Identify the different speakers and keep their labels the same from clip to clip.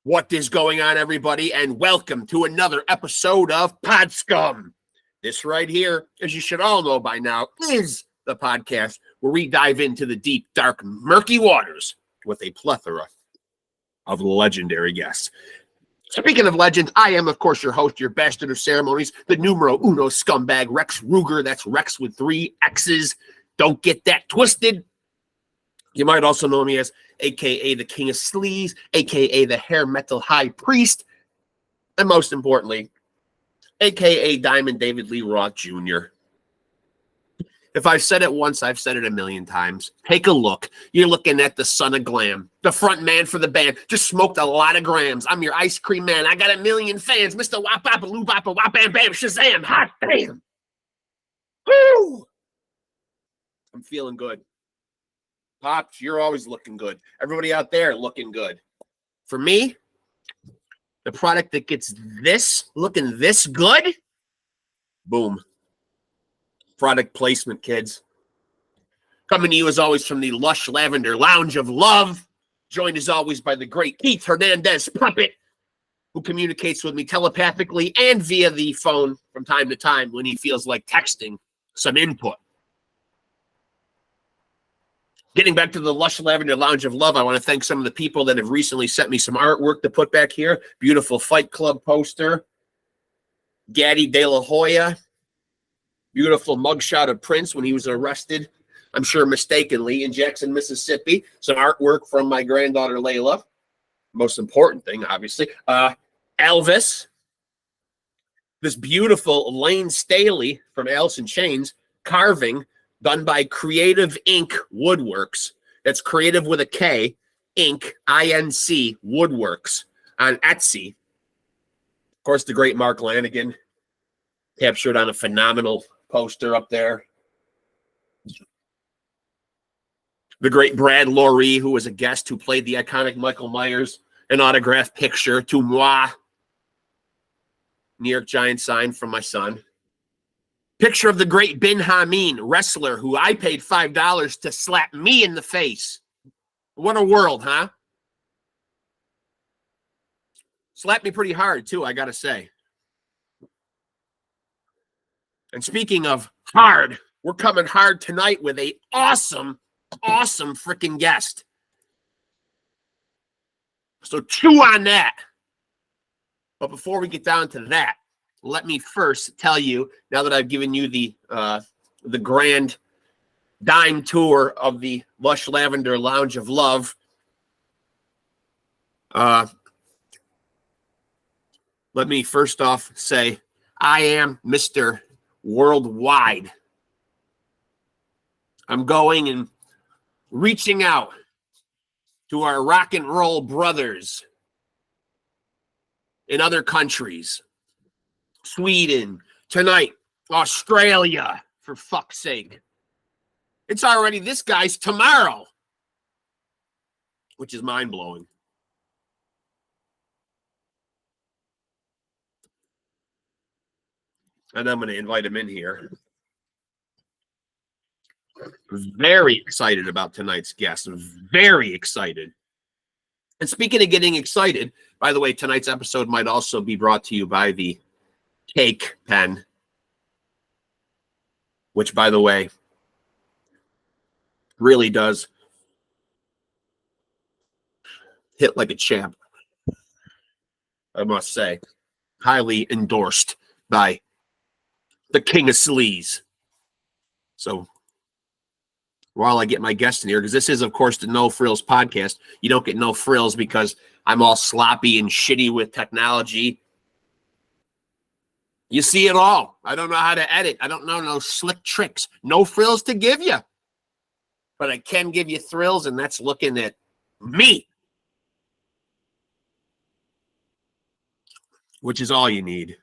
Speaker 1: What is going on, everybody, and welcome to another episode of Pod Scum. This right here, as you should all know by now, is the podcast where we dive into the deep, dark, murky waters with a plethora of legendary guests. Speaking of legends, I am, of course, your host, your bastard of ceremonies, the numero uno scumbag, Rex Ruger. That's Rex with 3 X's. Don't get that twisted. You might also know me as a.k.a. the King of Sleaze, a.k.a. the Hair Metal High Priest, and most importantly, a.k.a. Diamond David Lee Roth Jr. If I've said it once, I've said it a million times. Take a look. You're looking at the son of glam, the front man for the band. Just smoked a lot of grams. I'm your ice cream man. I got a million fans. Mr. Wop Bop Loo Bop Wop Bam Bam Shazam. Hot damn. Woo! I'm feeling good. Pops, you're always looking good. Everybody out there looking good. For me, the product that gets this looking this good, boom. Product placement, kids. Coming to you as always from the Lush Lavender Lounge of Love, joined as always by the great Keith Hernandez Puppet, who communicates with me telepathically and via the phone from time to time when he feels like texting some input. Getting back to the Lush Lavender Lounge of Love, I want to thank some of the people that have recently sent me some artwork to put back here. Beautiful Fight Club poster. Gaddy De La Hoya. Beautiful mugshot of Prince when he was arrested, I'm sure mistakenly, in Jackson, Mississippi. Some artwork from my granddaughter, Layla. Most important thing, obviously. Elvis. This beautiful Lane Staley from Alice in Chains carving done by Creative Inc. Woodworks. That's Creative with a K, Inc., I-N-C, Woodworks on Etsy. Of course, the great Mark Lanigan captured on a phenomenal poster up there. The great Brad Loree, who was a guest who played the iconic Michael Myers, an autographed picture to moi. New York Giants sign from my son. Picture of the great Bin Hameen, wrestler, who I paid $5 to slap me in the face. What a world, huh? Slapped me pretty hard, too, I gotta say. And speaking of hard, we're coming hard tonight with a awesome freaking guest. So chew on that. But before we get down to that, let me first tell you, now that I've given you the grand dime tour of the Lush Lavender Lounge of Love, let me first off say I am Mr. Worldwide. I'm going and reaching out to our rock and roll brothers in other countries. Sweden, tonight, Australia, for fuck's sake. It's already this guy's tomorrow, which is mind-blowing. And I'm going to invite him in here. Very excited about tonight's guest. Very excited. And speaking of getting excited, by the way, tonight's episode might also be brought to you by the Cake pen, which, by the way, really does hit like a champ, I must say. Highly endorsed by the King of Sleaze. So while I get my guest in here, because this is, of course, the No Frills podcast, you don't get no frills because I'm all sloppy and shitty with technology. You see it all. I don't know how to edit. I don't know no slick tricks. No frills to give you. But I can give you thrills, and that's looking at me. Which is all you need.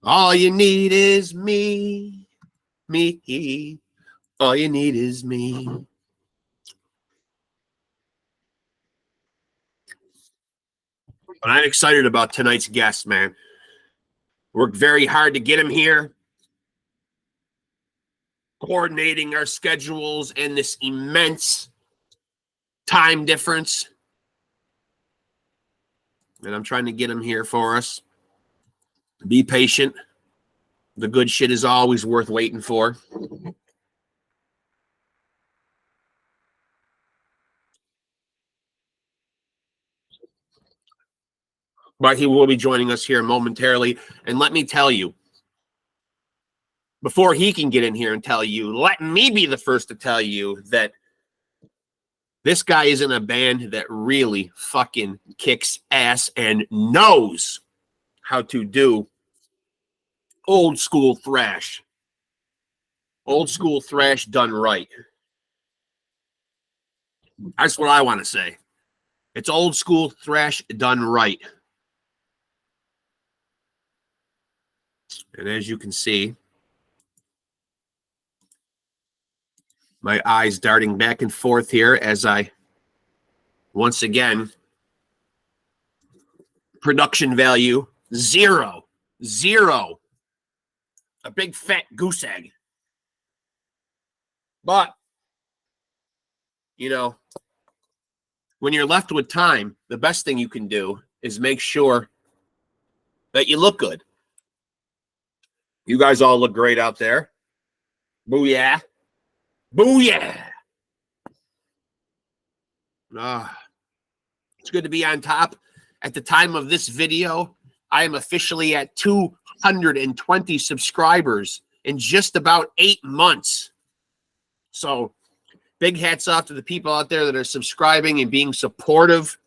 Speaker 1: All you need is me. Me. All you need is me. But I'm excited about tonight's guest, man. Worked very hard to get him here. Coordinating our schedules and this immense time difference. and I'm trying to get him here for us. Be patient. The good shit is always worth waiting for. But he will be joining us here momentarily. And let me tell you, before he can get in here and tell you, let me be the first to tell you that this guy is in a band that really fucking kicks ass and knows how to do old school thrash. Old school thrash done right. That's what I want to say. It's old school thrash done right. And as you can see, my eyes darting back and forth here as I, once again, production value, zero. A big fat goose egg. But, you know, when you're left with time, the best thing you can do is make sure that you look good. You guys all look great out there. Booyah. Booyah. It's good to be on top. At the time of this video, I am officially at 220 subscribers in just about 8 months. So big hats off to the people out there that are subscribing and being supportive.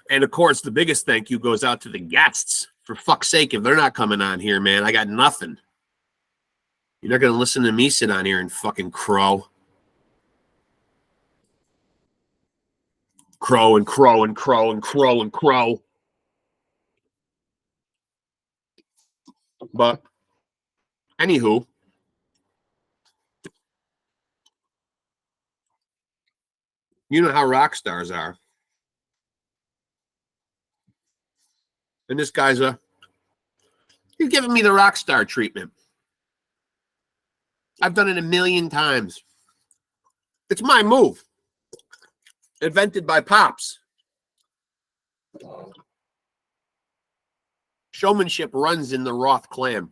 Speaker 1: And of course, the biggest thank you goes out to the guests. For fuck's sake, if they're not coming on here, man, I got nothing. You're not going to listen to me sit on here and fucking crow. Crow and crow and crow and crow and crow. But, anywho, you know how rock stars are. And this guy's he's giving me the rock star treatment. I've done it a million times. It's my move. Invented by Pops. Showmanship runs in the Roth clan.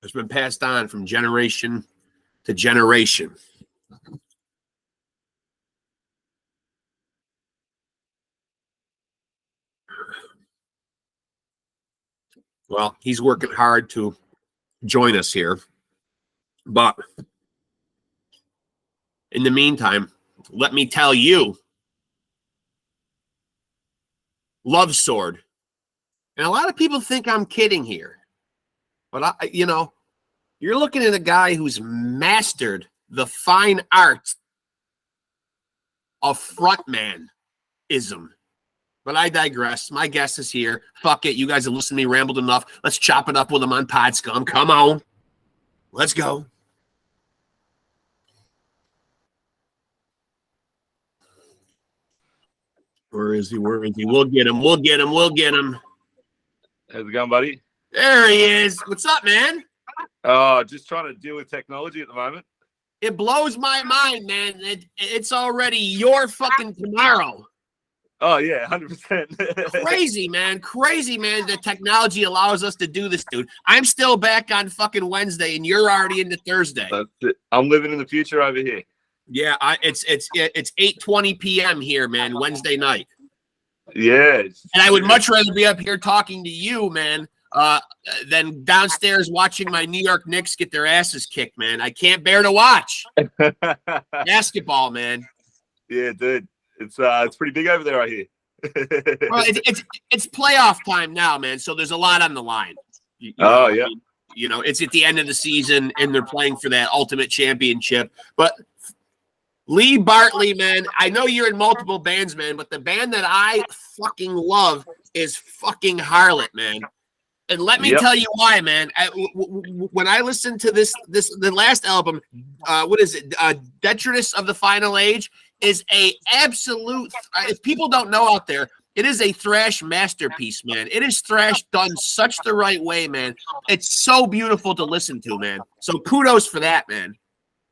Speaker 1: It's been passed on from generation to generation. Well, he's working hard to join us here. But in the meantime, let me tell you, Love Sword. And a lot of people think I'm kidding here. But, you're looking at a guy who's mastered the fine art of frontmanism. But I digress. My guest is here. Fuck it. You guys have listened to me rambled enough. Let's chop it up with him on PodScum. Come on. Let's go. Where is he? Where is he? We'll get him. We'll get him. We'll get him.
Speaker 2: How's it going, buddy?
Speaker 1: There he is. What's up, man?
Speaker 2: Oh, just trying to deal with technology at the moment.
Speaker 1: It blows my mind, man. It's already your fucking tomorrow.
Speaker 2: Oh, yeah, 100%.
Speaker 1: Crazy, man. Crazy, man. The technology allows us to do this, dude. I'm still back on fucking Wednesday, and you're already into Thursday.
Speaker 2: That's it. I'm living in the future over here.
Speaker 1: Yeah, it's 8:20 p.m. here, man, Wednesday night.
Speaker 2: Yeah.
Speaker 1: And I would much rather be up here talking to you, man, than downstairs watching my New York Knicks get their asses kicked, man. I can't bear to watch basketball, man.
Speaker 2: Yeah, dude. It's pretty big over there, I hear.
Speaker 1: Well, it's playoff time now, man. So there's a lot on the line.
Speaker 2: Yeah.
Speaker 1: It's at the end of the season, and they're playing for that ultimate championship. But LEIGH BARTLEY, man, I know you're in multiple bands, man, but the band that I fucking love is fucking HARLOTT, man. And let me tell you why, man. When I listened to the last album, what is it? Detritus of the Final Age is a absolute. If people don't know out there, it is a thrash masterpiece, man. It is thrash done such the right way, man. It's so beautiful to listen to, man. So kudos for that, man.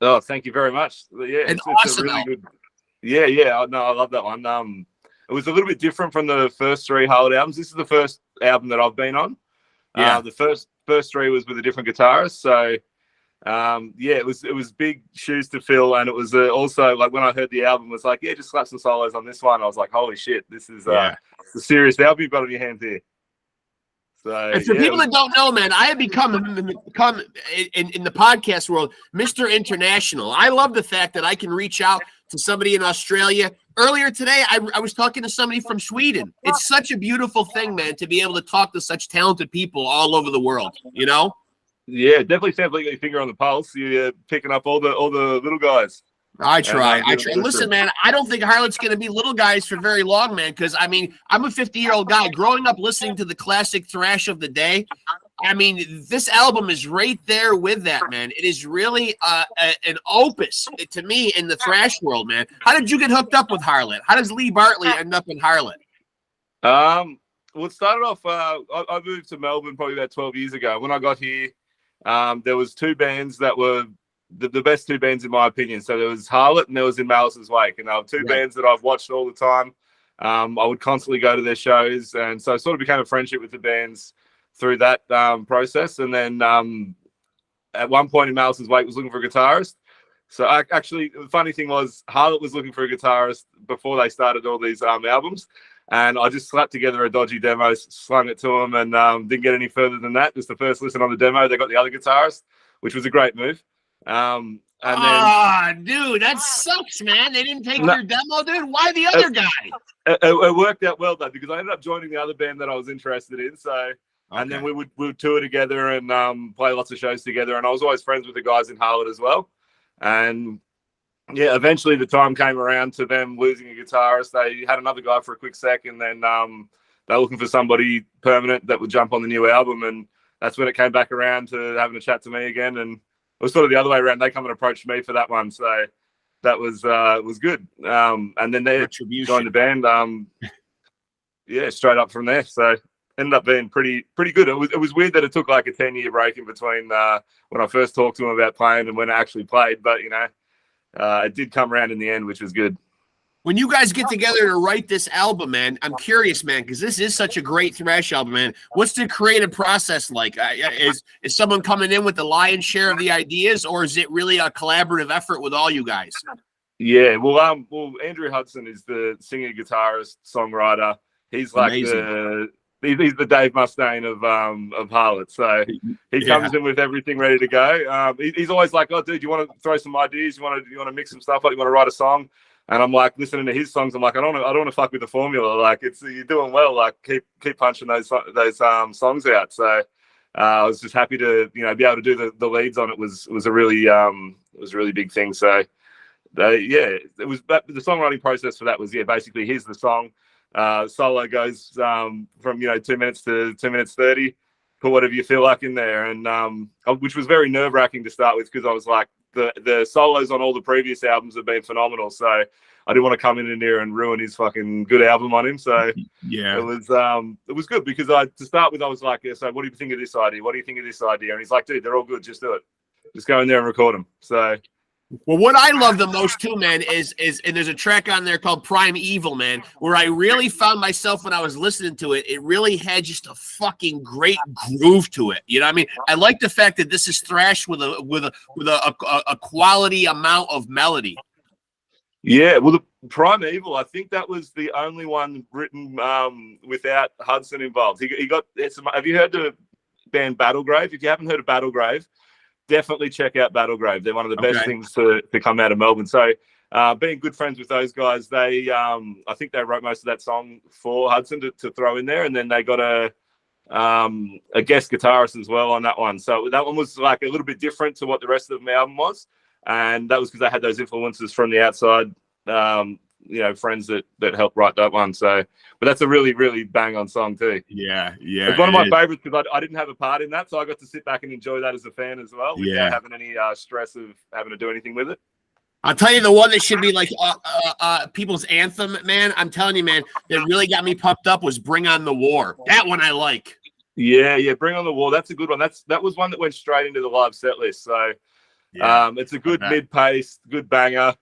Speaker 2: Oh, thank you very much. Yeah,
Speaker 1: it's
Speaker 2: awesome. Yeah. No, I love that one. It was a little bit different from the first three Harlott albums. This is the first album that I've been on.
Speaker 1: Yeah.
Speaker 2: The first three was with a different guitarist. So, it was big shoes to fill, and it was also like when I heard the album, it was like, yeah, just slap some solos on this one. I was like, holy shit, this is the serious album you've got on your hands here. So,
Speaker 1: and for people that don't know, man, I have become in the podcast world Mr. International. I love the fact that I can reach out to somebody in Australia. Earlier today, I was talking to somebody from Sweden. It's such a beautiful thing, man, to be able to talk to such talented people all over the world, you know?
Speaker 2: Yeah, definitely sounds like you got your finger on the pulse. You're picking up all the little guys.
Speaker 1: I try. Listen, man, I don't think Harlott's going to be little guys for very long, man, because, I mean, I'm a 50-year-old guy. Growing up listening to the classic thrash of the day, I mean, this album is right there with that, man. It is really an opus to me in the thrash world, man. How did you get hooked up with Harlott? How does Leigh Bartley end up in Harlott?
Speaker 2: Well, it started off, I moved to Melbourne probably about 12 years ago. When I got here, there was two bands that were the best two bands in my opinion. So there was Harlott and there was In Malice's Wake, and they were two bands that I've watched all the time. I would constantly go to their shows, and so I sort of became a friendship with the bands through that process. And then at one point In Malice's Wake was looking for a guitarist. So actually, the funny thing was Harlott was looking for a guitarist before they started all these albums. And I just slapped together a dodgy demo, slung it to them, and didn't get any further than that. Just the first listen on the demo, they got the other guitarist, which was a great move. And then,
Speaker 1: dude, that sucks, man. They didn't take your demo, dude. Why the other guy?
Speaker 2: It worked out well though, because I ended up joining the other band that I was interested in. So, and then we would tour together and play lots of shows together. And I was always friends with the guys in Harlott as well. And yeah, eventually the time came around to them losing a guitarist. They had another guy for a quick sec, and then they were looking for somebody permanent that would jump on the new album. And that's when it came back around to having a chat to me again. And it was sort of the other way around. They come and approached me for that one. So that was good. And then they joined the band. Straight up from there. So ended up being pretty good. It was weird that it took like a 10-year break in between when I first talked to them about playing and when I actually played. But, you know, it did come around in the end, which was good.
Speaker 1: When you guys get together to write this album, man, I'm curious, man, because this is such a great thrash album, man. What's the creative process like? Is someone coming in with the lion's share of the ideas, or is it really a collaborative effort with all you guys?
Speaker 2: Yeah, well, Andrew Hudson is the singer, guitarist, songwriter. He's like he's the Dave Mustaine of Harlott. So he comes in with everything ready to go. He's always like, "Oh, dude, you want to throw some ideas? You want to mix some stuff up? You want to write a song?" And I'm like, listening to his songs, I'm like, I don't want to fuck with the formula. Like, you're doing well. Like, keep punching those songs out. So I was just happy to be able to do the leads on it. Was a really big thing. So it was the songwriting process for that was basically here's the song. Solo goes from 2 minutes to 2 minutes 30. Put whatever you feel like in there, and which was very nerve-wracking to start with because I was like, the solos on all the previous albums have been phenomenal, so I didn't want to come in there and ruin his fucking good album on him. So it was good because to start with I was like, so what do you think of this idea? What do you think of this idea? And he's like, dude, they're all good, just do it, just go in there and record them. So.
Speaker 1: Well, what I love the most too, man, is and there's a track on there called Prime Evil, man, where I really found myself when I was listening to it. It really had just a fucking great groove to it. You know what I mean? I like the fact that this is thrash with a quality amount of melody.
Speaker 2: Yeah, well, the Prime Evil, I think that was the only one written without Hudson involved. He got. Have you heard the band Battlegrave? If you haven't heard of Battlegrave, definitely check out Battlegrave. They're one of the best things to come out of Melbourne. So being good friends with those guys, they I think they wrote most of that song for Hudson to throw in there, and then they got a guest guitarist as well on that one. So that one was like a little bit different to what the rest of the album was, and that was because they had those influences from the outside, friends that helped write that one. So, but that's a really, really bang on song too.
Speaker 1: Yeah.
Speaker 2: It's one of my favorites because I didn't have a part in that, so I got to sit back and enjoy that as a fan as well without having any stress of having to do anything with it.
Speaker 1: I'll tell you the one that should be like people's anthem, man. I'm telling you, man, that really got me pumped up was Bring on the War. That one I like.
Speaker 2: Yeah, Bring on the War. That's a good one. That was one that went straight into the live set list. So it's a good mid-paced, good banger.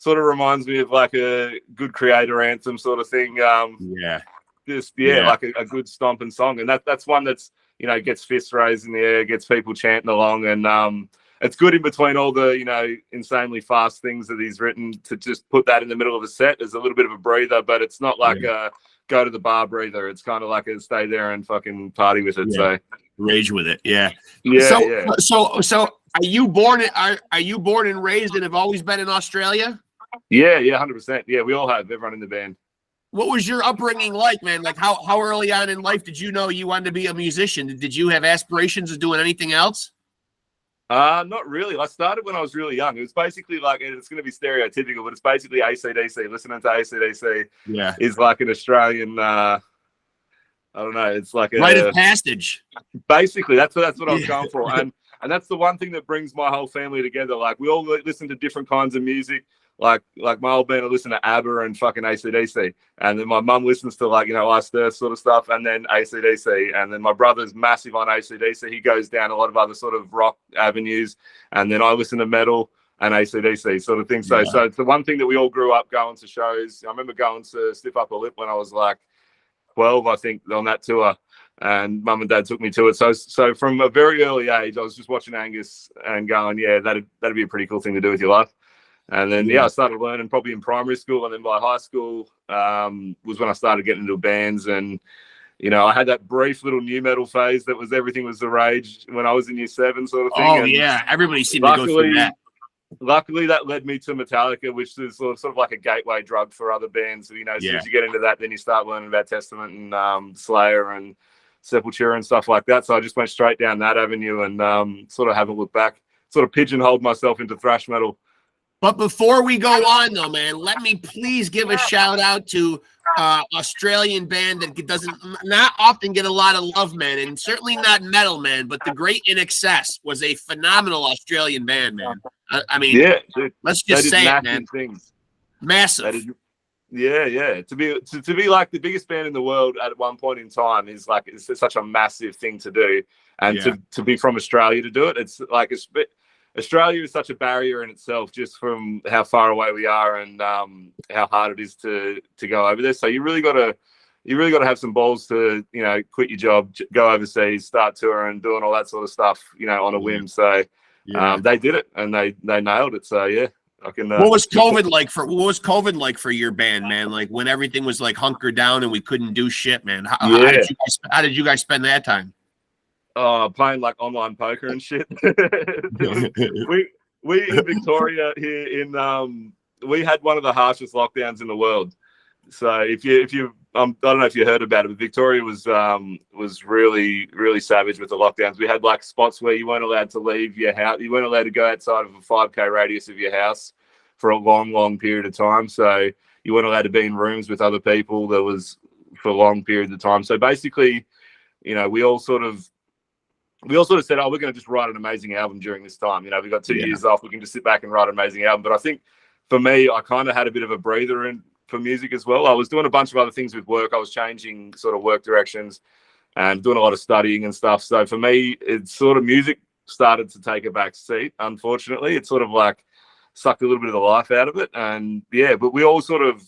Speaker 2: sort of reminds me of like a good creator anthem sort of thing. Like a good stomping song, and that's one that's, you know, gets fists raised in the air, gets people chanting along, and it's good in between all the, you know, insanely fast things that he's written, to just put that in the middle of a set as a little bit of a breather, but it's not like a go to the bar breather. It's kind of like a stay there and fucking party with it. So
Speaker 1: rage with it. So are you born and raised and have always been in Australia?
Speaker 2: Yeah, 100%. Yeah, we all have, everyone in the band.
Speaker 1: What was your upbringing like, man? Like how early on in life did you know you wanted to be a musician? Did you have aspirations of doing anything else?
Speaker 2: Not really. I started when I was really young. It was basically like, it's going to be stereotypical, but it's basically AC/DC. Listening to AC/DC is like an Australian, I don't know. It's like a
Speaker 1: rite of passage.
Speaker 2: Basically, that's what I was going for. And that's the one thing that brings my whole family together. Like, we all listen to different kinds of music. Like my old band will listen to ABBA and fucking AC/DC, and then my mum listens to, like, you know, Iced Earth sort of stuff, and then AC/DC, and then my brother's massive on AC/DC. He goes down a lot of other sort of rock avenues, and then I listen to metal and AC/DC sort of thing. So it's the one thing that we all grew up going to shows. I remember going to Stiff Upper Lip when I was like 12, I think, on that tour, and mum and dad took me to it. So from a very early age, I was just watching Angus and going, yeah, that'd be a pretty cool thing to do with your life. And then, I started learning probably in primary school, and then by high school was when I started getting into bands. And, you know, I had that brief little new metal phase that was everything was the rage when I was in year 7 sort of thing.
Speaker 1: Oh, and everybody seemed to go through that.
Speaker 2: Luckily, that led me to Metallica, which is sort of like a gateway drug for other bands. So, you know, as soon as you get into that, then you start learning about Testament and Slayer and Sepultura and stuff like that. So I just went straight down that avenue and sort of haven't looked back, sort of pigeonholed myself into thrash metal.
Speaker 1: But before we go on, though, man, let me please give a shout out to Australian band that doesn't not often get a lot of love, man, and certainly not metal, man. But the Great In Excess was a phenomenal Australian band, man. I mean, let's just say it, man.
Speaker 2: Things.
Speaker 1: Massive.
Speaker 2: To be like the biggest band in the world at one point in time is like, it's such a massive thing to do, and to be from Australia to do it, it's like a bit. Australia is such a barrier in itself, just from how far away we are and how hard it is to go over there. So you really got to have some balls to, you know, quit your job, go overseas, start touring, doing all that sort of stuff, you know, on a whim. So they did it, and they nailed it. So I can.
Speaker 1: What was COVID like for your band, man? Like when everything was like hunkered down and we couldn't do shit, man. How did you guys spend that time?
Speaker 2: Playing like online poker and shit. we in Victoria here we had one of the harshest lockdowns in the world. So if you I don't know if you heard about it, but Victoria was really, really savage with the lockdowns. We had like spots where you weren't allowed to leave your house. You weren't allowed to go outside of a 5K radius of your house for a long, long period of time. So you weren't allowed to be in rooms with other people. That was for long periods of time. So basically, you know, we all sort of said, we're going to just write an amazing album during this time. You know, we got 2 years off. We can just sit back and write an amazing album. But I think for me, I kind of had a bit of a breather in for music as well. I was doing a bunch of other things with work. I was changing sort of work directions and doing a lot of studying and stuff. So for me, it's sort of music started to take a back seat. Unfortunately, it sort of like sucked a little bit of the life out of it. And but we all sort of,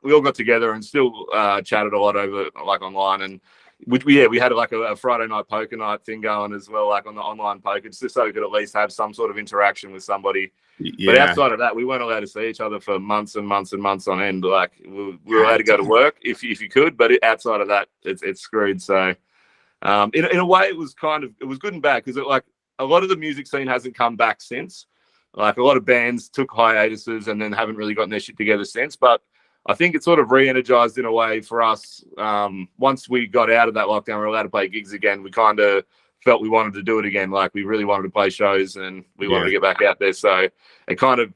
Speaker 2: we all got together and still chatted a lot over like online, and we had like a Friday night poker night thing going as well, like on the online poker, just so we could at least have some sort of interaction with somebody. But outside of that, we weren't allowed to see each other for months and months and months on end. Like we were allowed to go to work if you could, but outside of that, it's screwed. So in a way, it was good and bad, because like a lot of the music scene hasn't come back since. Like a lot of bands took hiatuses and then haven't really gotten their shit together since. But I think it sort of re-energized in a way for us. Once we got out of that lockdown, we were allowed to play gigs again. We kind of felt we wanted to do it again. Like we really wanted to play shows, and we wanted to get back out there. So it kind of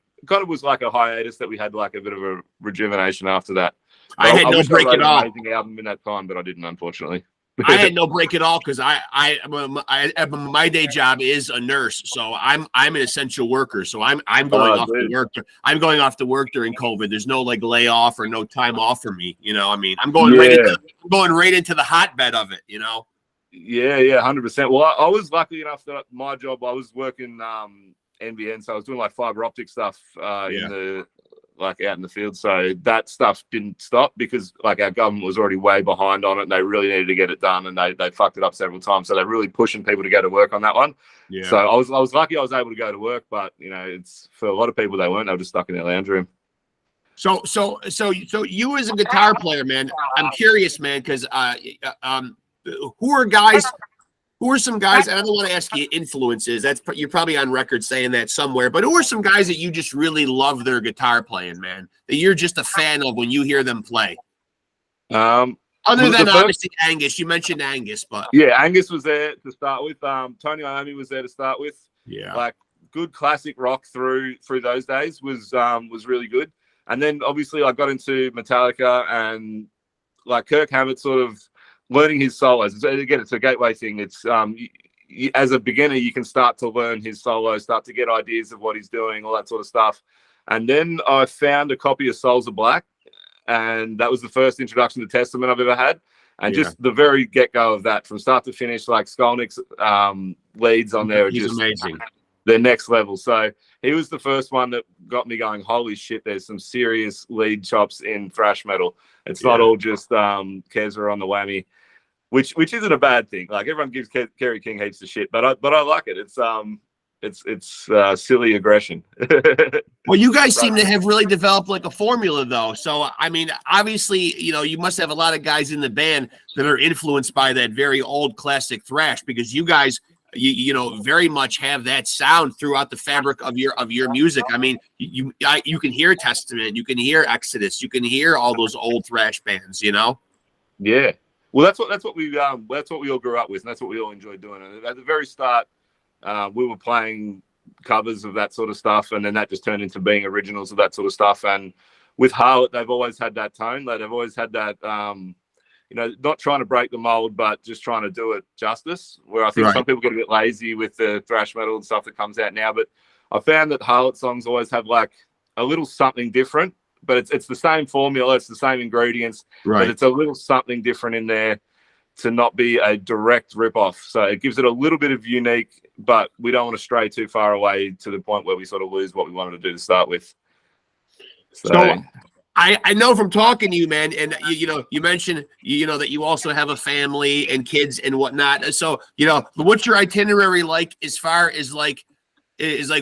Speaker 2: was like a hiatus that we had, like a bit of a rejuvenation after that.
Speaker 1: I had no break at all.
Speaker 2: Amazing album in that time, but I didn't, unfortunately.
Speaker 1: I had no break at all, because my day job is a nurse, so I'm an essential worker. So I'm going off to work. I'm going off to work during COVID. There's no like layoff or no time off for me. You know, I mean, I'm going right into the hotbed of it. You know.
Speaker 2: Yeah, 100%. Well, I was lucky enough that my job, I was working NBN, so I was doing like fiber optic stuff in the out in the field. So that stuff didn't stop because like our government was already way behind on it, and they really needed to get it done, and they fucked it up several times. So they're really pushing people to go to work on that one. Yeah. So I was lucky I was able to go to work, but it's for a lot of people they weren't. They were just stuck in their lounge room.
Speaker 1: So you as a guitar player, man, I'm curious, man, because who are some guys, and I don't want to ask you influences, you're probably on record saying that somewhere, but who are some guys that you just really love their guitar playing, man, that you're just a fan of when you hear them play? Other than obviously Angus, you mentioned Angus, but
Speaker 2: yeah, Angus was there to start with. Tony Iommi was there to start with.
Speaker 1: Yeah,
Speaker 2: like good classic rock through those days was really good. And then obviously I got into Metallica and like Kirk Hammett sort of learning his solos. Again, it's a gateway thing. It's as a beginner, you can start to learn his solos, start to get ideas of what he's doing, all that sort of stuff. And then I found a copy of Souls of Black, and that was the first introduction to Testament I've ever had. And just the very get-go of that, from start to finish, like Skolnick's leads on there are just
Speaker 1: amazing.
Speaker 2: They're next level. So he was the first one that got me going, holy shit, there's some serious lead chops in thrash metal. It's not all just Kezra on the whammy. Which isn't a bad thing. Like everyone gives Kerry King heaps of shit, but I like it. It's silly aggression.
Speaker 1: Well, you guys seem to have really developed like a formula, though. So I mean, obviously, you must have a lot of guys in the band that are influenced by that very old classic thrash, because you guys, you very much have that sound throughout the fabric of your music. I mean, you can hear Testament, you can hear Exodus, you can hear all those old thrash bands.
Speaker 2: Yeah. Well, that's what we all grew up with, and that's what we all enjoyed doing. And at the very start, we were playing covers of that sort of stuff, and then that just turned into being originals of that sort of stuff. And with Harlott, they've always had that tone. They've always had that, not trying to break the mold, but just trying to do it justice. Where I think some people get a bit lazy with the thrash metal and stuff that comes out now, but I found that Harlott songs always have like a little something different. But it's the same formula, it's the same ingredients, but it's a little something different in there to not be a direct rip-off. So it gives it a little bit of unique, but we don't want to stray too far away to the point where we sort of lose what we wanted to do to start with.
Speaker 1: So I know from talking to you, man, and you mentioned that you also have a family and kids and whatnot. So what's your itinerary like as far as like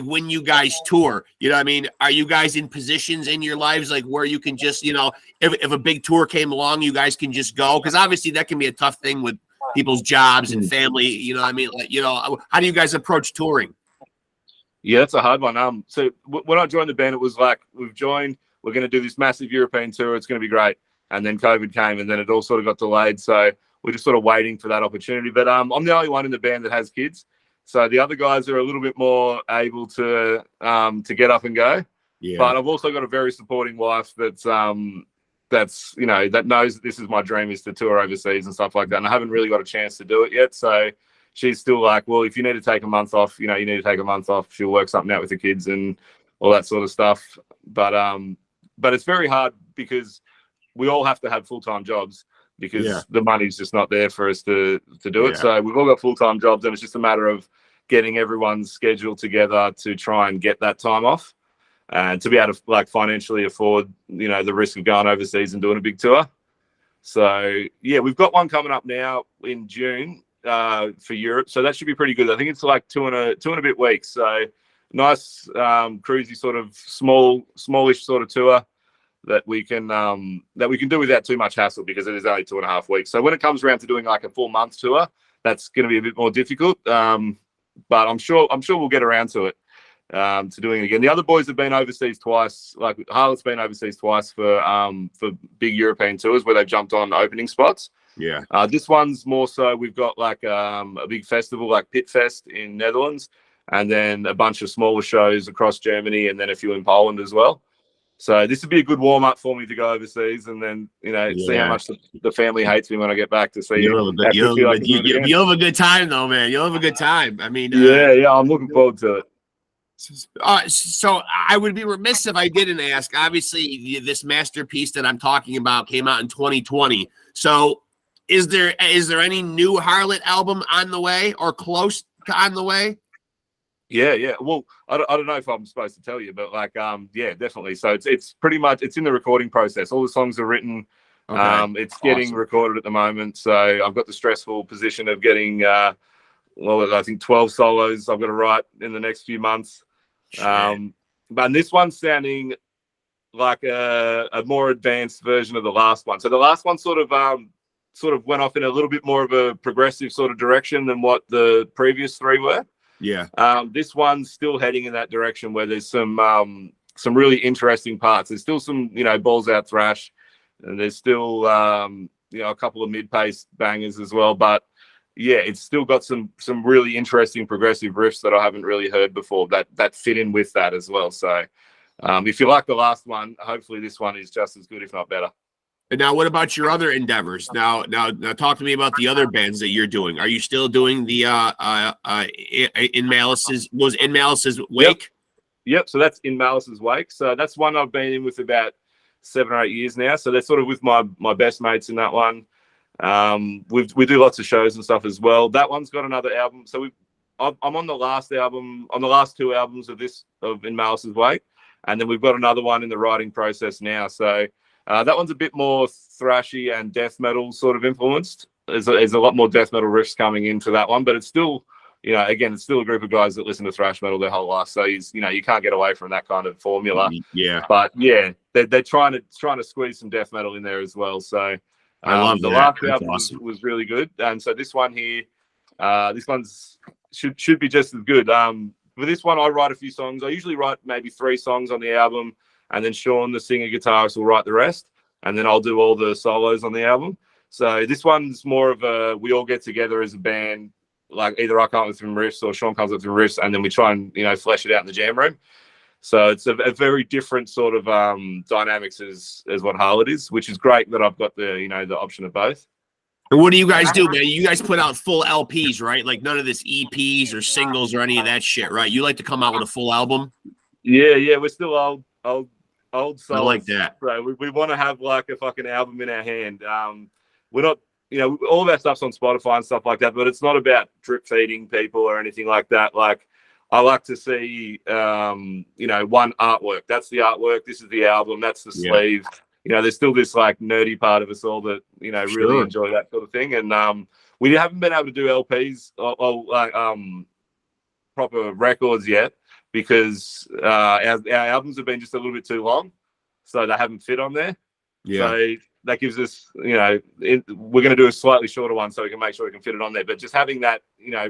Speaker 1: when you guys tour? I mean, are you guys in positions in your lives like where you can just if a big tour came along, you guys can just go? Because obviously that can be a tough thing with people's jobs and family. I mean, like how do you guys approach touring?
Speaker 2: Yeah, that's a hard one. So when I joined the band, it was like we're going to do this massive European tour, it's going to be great. And then COVID came, and then it all sort of got delayed, so we're just sort of waiting for that opportunity. But I'm the only one in the band that has kids. So the other guys are a little bit more able to get up and go. Yeah. But I've also got a very supporting wife that knows that this is my dream, is to tour overseas and stuff like that. And I haven't really got a chance to do it yet. So she's still like, well, if you need to take a month off, you need to take a month off. She'll work something out with the kids and all that sort of stuff. But it's very hard because we all have to have full-time jobs, because the money's just not there for us to do it. So we've all got full-time jobs, and it's just a matter of getting everyone's schedule together to try and get that time off and to be able to like financially afford, the risk of going overseas and doing a big tour. So yeah, we've got one coming up now in June for Europe. So that should be pretty good. I think it's like two and a bit weeks. So nice, cruisy sort of smallish sort of tour that we can do without too much hassle, because it is only 2.5 weeks. So when it comes around to doing like a full month tour, that's going to be a bit more difficult. But I'm sure we'll get around to it, to doing it again. The other boys have been overseas twice. Like Harlott's been overseas twice for big European tours where they've jumped on opening spots. Yeah. This one's more so we've got like a big festival like Pit Fest in Netherlands, and then a bunch of smaller shows across Germany, and then a few in Poland as well. So this would be a good warm up for me to go overseas, and then see how much the family hates me when I get back to see you.
Speaker 1: You'll have a good time though, man. You'll have a good time. I mean,
Speaker 2: I'm looking forward to it.
Speaker 1: So I would be remiss if I didn't ask. Obviously, this masterpiece that I'm talking about came out in 2020. So is there any new Harlott album on the way or close to on the way?
Speaker 2: Yeah. Well, I don't know if I'm supposed to tell you, but like, yeah, definitely. So it's pretty much, it's in the recording process. All the songs are written.
Speaker 1: Okay.
Speaker 2: It's getting recorded at the moment. So I've got the stressful position of getting, well, I think 12 solos I've got to write in the next few months. But this one's sounding like a more advanced version of the last one. So the last one sort of went off in a little bit more of a progressive sort of direction than what the previous three were.
Speaker 1: Yeah.
Speaker 2: This one's still heading in that direction where there's some really interesting parts. There's still some, balls out thrash, and there's still, a couple of mid-pace bangers as well. But yeah, it's still got some really interesting progressive riffs that I haven't really heard before that fit in with that as well. So if you like the last one, hopefully this one is just as good, if not better.
Speaker 1: And now, what about your other endeavors? Now, talk to me about the other bands that you're doing. Are you still doing the In Malice's? Was In Malice's Wake?
Speaker 2: Yep. So that's In Malice's Wake. So that's one I've been in with about 7 or 8 years now. So that's sort of with my best mates in that one. We do lots of shows and stuff as well. That one's got another album. So I'm on the last album, on the last 2 albums of In Malice's Wake, and then we've got another one in the writing process now. So. That one's a bit more thrashy and death metal sort of influenced. There's a lot more death metal riffs coming into that one, but it's still, again, it's still a group of guys that listen to thrash metal their whole life. So you can't get away from that kind of formula.
Speaker 1: Yeah.
Speaker 2: But yeah, they're trying to squeeze some death metal in there as well. So
Speaker 1: I love
Speaker 2: the
Speaker 1: that.
Speaker 2: last
Speaker 1: That's
Speaker 2: album
Speaker 1: awesome.
Speaker 2: was really good, and so this one here, this one's should be just as good. For this one, I write a few songs. I usually write maybe 3 songs on the album. And then Sean, the singer guitarist, will write the rest. And then I'll do all the solos on the album. So this one's more of we all get together as a band. Like either I come up with some riffs or Sean comes up with some riffs, and then we try and, flesh it out in the jam room. So it's a very different sort of dynamics as what HARLOTT is, which is great that I've got the, the option of both.
Speaker 1: And what do you guys do, man? You guys put out full LPs, right? Like none of this EPs or singles or any of that shit, right? You like to come out with a full album?
Speaker 2: Yeah. We're still old souls.
Speaker 1: I like that.
Speaker 2: So we want to have like a fucking album in our hand. We're not, all of our stuff's on Spotify and stuff like that, but it's not about drip feeding people or anything like that. Like I like to see, one artwork. That's the artwork. This is the album. That's the sleeve. There's still this like nerdy part of us all that, really enjoy that sort of thing. And we haven't been able to do LPs or proper records yet, because our albums have been just a little bit too long, so they haven't fit on there. Yeah. So that gives us, we're going to do a slightly shorter one so we can make sure we can fit it on there. But just having that,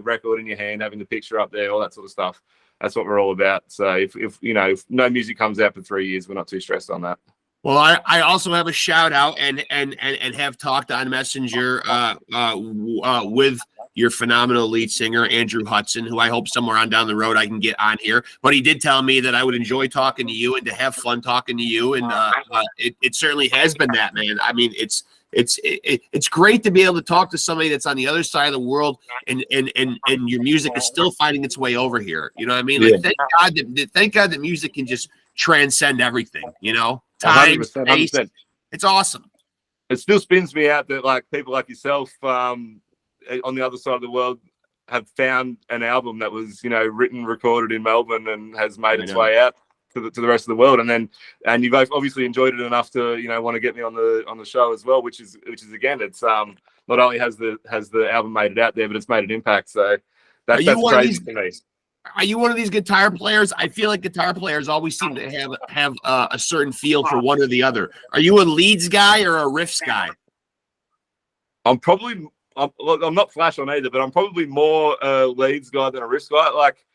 Speaker 2: record in your hand, having the picture up there, all that sort of stuff, that's what we're all about. So if no music comes out for 3 years, we're not too stressed on that.
Speaker 1: Well, I also have a shout out and have talked on Messenger with your phenomenal lead singer, Andrew Hudson, who I hope somewhere on down the road I can get on here. But he did tell me that I would enjoy talking to you and to have fun talking to you. And it certainly has been that, man. I mean, it's great to be able to talk to somebody that's on the other side of the world and your music is still finding its way over here. You know what I mean? Like, thank God that music can just transcend everything, time,
Speaker 2: 100%,
Speaker 1: space.
Speaker 2: 100%.
Speaker 1: It's awesome.
Speaker 2: It still spins me out that like people like yourself on the other side of the world have found an album that was, written, recorded in Melbourne and has made its way out to the rest of the world. And you've obviously enjoyed it enough to, want to get me on the show as well, which is again, it's not only has the album made it out there, but it's made an impact. So that's crazy to me.
Speaker 1: Are you one of these guitar players? I feel like guitar players always seem to have a certain feel for one or the other. Are you a leads guy or a riffs guy?
Speaker 2: I'm not flash on either, but I'm probably more a leads guy than a riffs guy. Like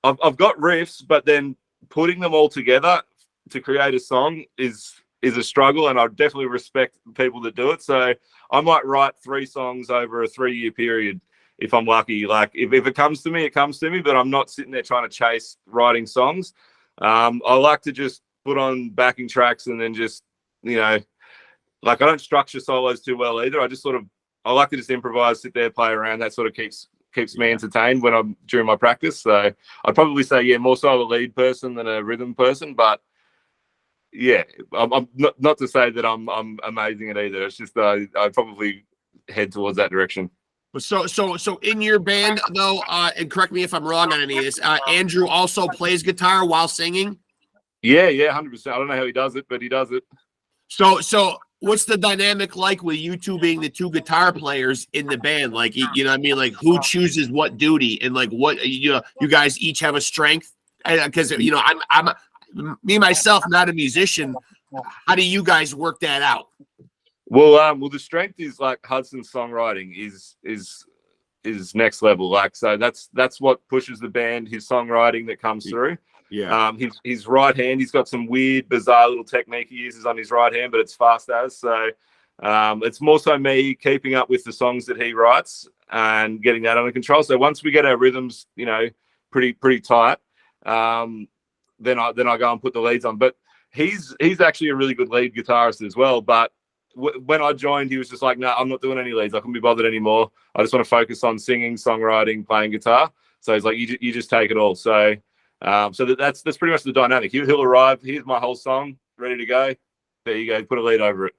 Speaker 2: I've got riffs, but then putting them all together to create a song is a struggle, and I definitely respect people that do it. So I might write 3 songs over a 3-year period if I'm lucky. Like if it comes to me, it comes to me, but I'm not sitting there trying to chase writing songs. I like to just put on backing tracks and then just, like I don't structure solos too well either. I like to just improvise, sit there, play around. That sort of keeps me entertained when I'm during my practice. So I'd probably say, more so a lead person than a rhythm person, but yeah, I'm not to say that I'm amazing at either. It's just I probably head towards that direction.
Speaker 1: So in your band though, and correct me if I'm wrong on any of this, Andrew also plays guitar while singing.
Speaker 2: Yeah, 100%. I don't know how he does it, but he does it.
Speaker 1: So what's the dynamic like with you two being the two guitar players in the band? Like, you know what I mean? Like, who chooses what duty, and like what, you know, you guys each have a strength? Because, you know, I'm me myself, not a musician. How do you guys work that out?
Speaker 2: Well, the strength is like Hudson's songwriting is next level. Like, so that's what pushes the band. His songwriting that comes through.
Speaker 1: Yeah.
Speaker 2: His right hand, he's got some weird, bizarre little technique he uses on his right hand, but it's fast as. So it's more so me keeping up with the songs that he writes and getting that under control. So once we get our rhythms, you know, pretty tight, then I go and put the leads on. But he's actually a really good lead guitarist as well. But when I joined, he was just like, "No, I'm not doing any leads. I couldn't be bothered anymore. I just want to focus on singing, songwriting, playing guitar." So he's like, "You just take it all." So that's pretty much the dynamic. He'll arrive. Here's my whole song ready to go. There you go. Put a lead over it,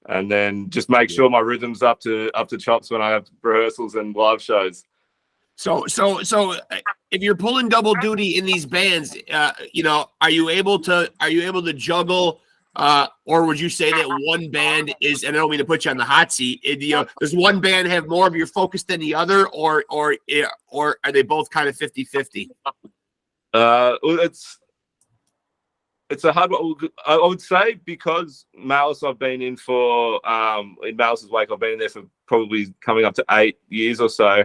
Speaker 2: and then just make sure my rhythm's up to chops when I have rehearsals and live shows.
Speaker 1: So if you're pulling double duty in these bands, you know, are you able to juggle, or would you say that one band is, and I don't mean to put you on the hot seat, you know, does one band have more of your focus than the other, or are they both kind of 50-50?
Speaker 2: It's a hard one. I would say because Malice I've been in for in Malice's wake, I've been in there for probably coming up to 8 years or so.